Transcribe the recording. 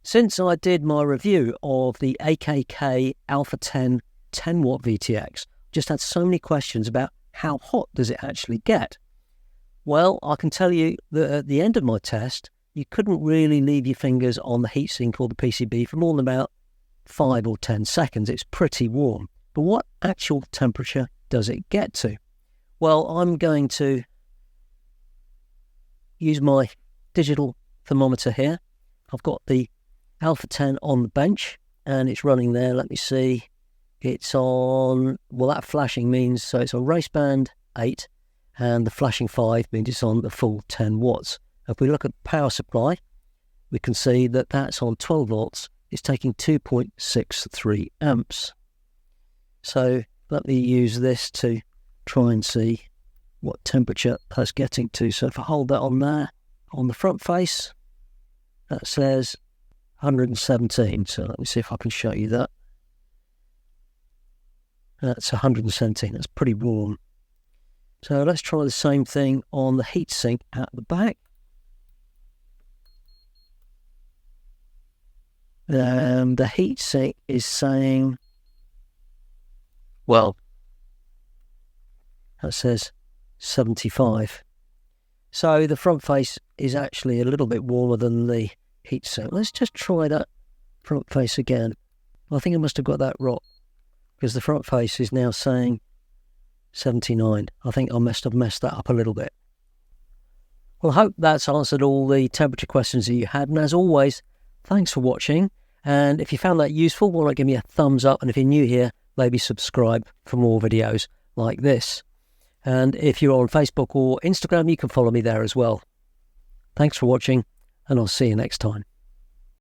Since I did my review of the AKK Alpha 10 10-watt VTX, just had so many questions about how hot does it actually get. Well, I can tell you that at the end of my test, you couldn't really leave your fingers on the heatsink or the PCB for more than about 5 or 10 seconds. It's pretty warm. But what actual temperature does it get to? Well, I'm going to use my digital thermometer here. I've got the Alpha 10 on the bench and it's running there. Let me see. It's on, well, that flashing means, so it's on race band 8 and the flashing 5 means it's on the full 10 watts. If we look at the power supply, we can see that that's on 12 volts. It's taking 2.63 amps. So let me use this to try and see what temperature that's getting to. So if I hold that on there, on the front face, that says 117. So let me see if I can show you that. That's 117. That's pretty warm. So let's try the same thing on the heatsink at the back. The heatsink is saying, well, that says 75. So the front face is actually a little bit warmer than the heatsink. Let's just try that front face again. I think I must have got that wrong because the front face is now saying 79. I think I must have messed that up a little bit. Well, I hope that's answered all the temperature questions that you had. And as always, thanks for watching. And if you found that useful, why not give me a thumbs up? And if you're new here, maybe subscribe for more videos like this. And if you're on Facebook or Instagram, you can follow me there as well. Thanks for watching, and I'll see you next time.